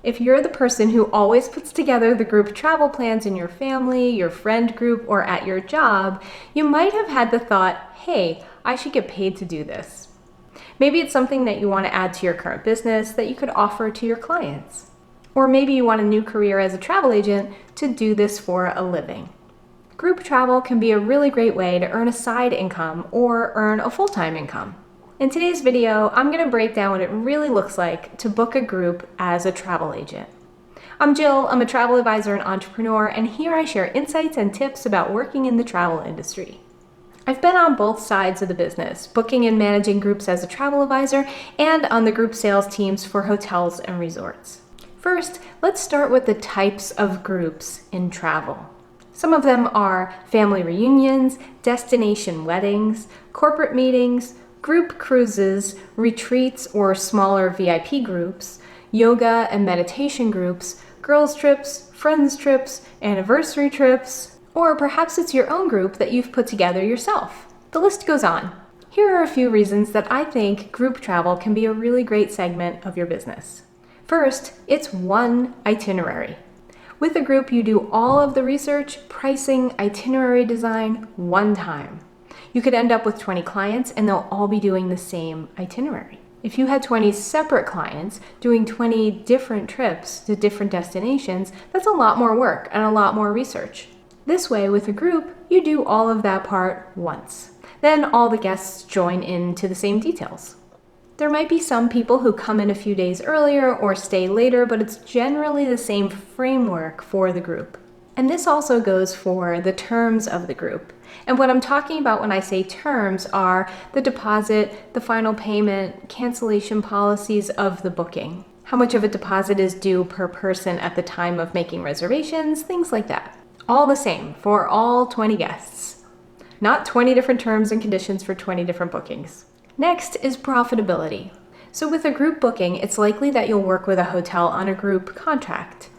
If you're the person who always puts together the group travel plans in your family, your friend group, or at your job, you might have had the thought, hey, I should get paid to do this. Maybe it's something that you want to add to your current business that you could offer to your clients. Or maybe you want a new career as a travel agent to do this for a living. Group travel can be a really great way to earn a side income or earn a full-time income. In today's video, I'm going to break down what it really looks like to book a group as a travel agent. I'm Jill, I'm a travel advisor and entrepreneur, and here I share insights and tips about working in the travel industry. I've been on both sides of the business, booking and managing groups as a travel advisor and on the group sales teams for hotels and resorts. First, let's start with the types of groups in travel. Some of them are family reunions, destination weddings, corporate meetings, group cruises, retreats or smaller VIP groups, yoga and meditation groups, girls trips, friends trips, anniversary trips, or perhaps it's your own group that you've put together yourself. The list goes on. Here are a few reasons that I think group travel can be a really great segment of your business. First, it's one itinerary. With a group, you do all of the research, pricing, itinerary design one time. You could end up with 20 clients and they'll all be doing the same itinerary. If you had 20 separate clients doing 20 different trips to different destinations, that's a lot more work and a lot more research. This way, with a group, you do all of that part once. Then all the guests join into the same details. There might be some people who come in a few days earlier or stay later, but it's generally the same framework for the group. And this also goes for the terms of the group. And what I'm talking about when I say terms are the deposit, the final payment, cancellation policies of the booking. How much of a deposit is due per person at the time of making reservations, things like that. All the same for all 20 guests. Not 20 different terms and conditions for 20 different bookings. Next is profitability. So with a group booking, it's likely that you'll work with a hotel on a group contract.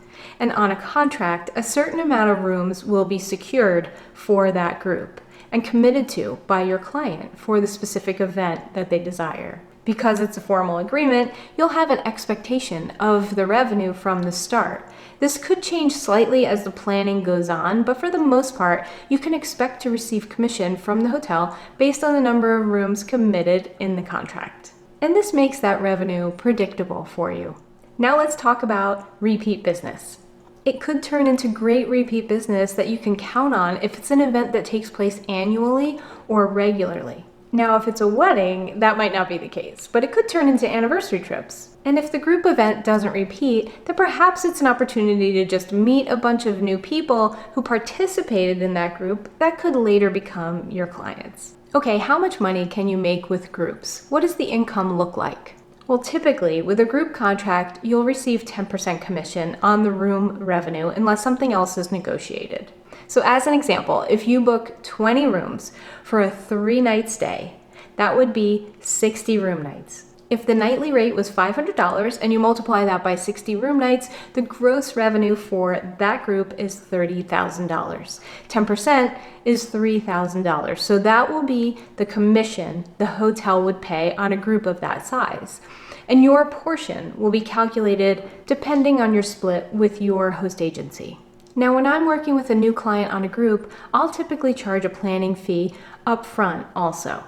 And on a contract, a certain amount of rooms will be secured for that group and committed to by your client for the specific event that they desire. Because it's a formal agreement, you'll have an expectation of the revenue from the start. This could change slightly as the planning goes on, but for the most part, you can expect to receive commission from the hotel based on the number of rooms committed in the contract. And this makes that revenue predictable for you. Now let's talk about repeat business. It could turn into great repeat business that you can count on if it's an event that takes place annually or regularly. Now, if it's a wedding, that might not be the case, but it could turn into anniversary trips. And if the group event doesn't repeat, then perhaps it's an opportunity to just meet a bunch of new people who participated in that group that could later become your clients. Okay, how much money can you make with groups? What does the income look like? Well, typically, with a group contract, you'll receive 10% commission on the room revenue unless something else is negotiated. So as an example, if you book 20 rooms for a 3-night stay, that would be 60 room nights. If the nightly rate was $500 and you multiply that by 60 room nights, the gross revenue for that group is $30,000. 10% is $3,000. So that will be the commission the hotel would pay on a group of that size. And your portion will be calculated depending on your split with your host agency. Now, when I'm working with a new client on a group, I'll typically charge a planning fee up front also.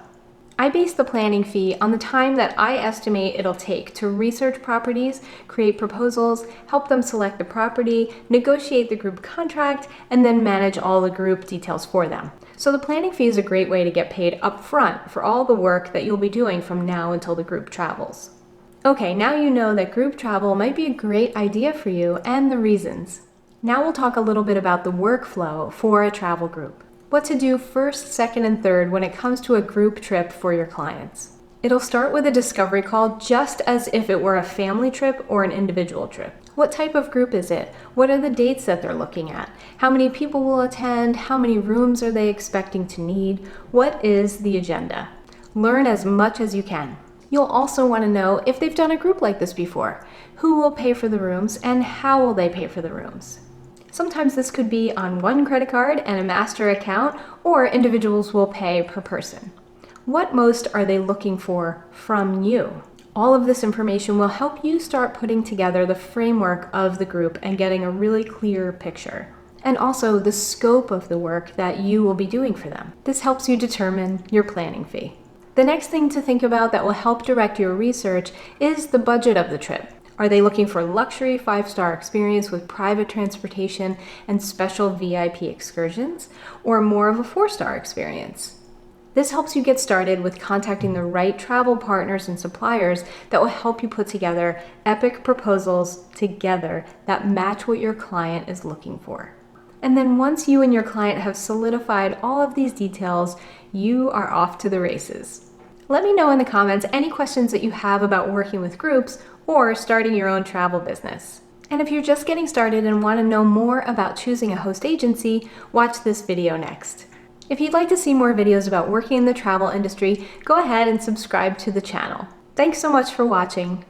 I base the planning fee on the time that I estimate it'll take to research properties, create proposals, help them select the property, negotiate the group contract, and then manage all the group details for them. So the planning fee is a great way to get paid up front for all the work that you'll be doing from now until the group travels. Okay, now you know that group travel might be a great idea for you and the reasons. Now we'll talk a little bit about the workflow for a travel group. What to do first, second, and third when it comes to a group trip for your clients. It'll start with a discovery call just as if it were a family trip or an individual trip. What type of group is it? What are the dates that they're looking at? How many people will attend? How many rooms are they expecting to need? What is the agenda? Learn as much as you can. You'll also want to know if they've done a group like this before. Who will pay for the rooms and how will they pay for the rooms? Sometimes this could be on one credit card and a master account, or individuals will pay per person. What most are they looking for from you? All of this information will help you start putting together the framework of the group and getting a really clear picture. And also the scope of the work that you will be doing for them. This helps you determine your planning fee. The next thing to think about that will help direct your research is the budget of the trip. Are they looking for luxury 5-star experience with private transportation and special VIP excursions, or more of a 4-star experience? This helps you get started with contacting the right travel partners and suppliers that will help you put together epic proposals together that match what your client is looking for. And then once you and your client have solidified all of these details, you are off to the races. Let me know in the comments any questions that you have about working with groups or starting your own travel business. And if you're just getting started and want to know more about choosing a host agency, watch this video next. If you'd like to see more videos about working in the travel industry, go ahead and subscribe to the channel. Thanks so much for watching.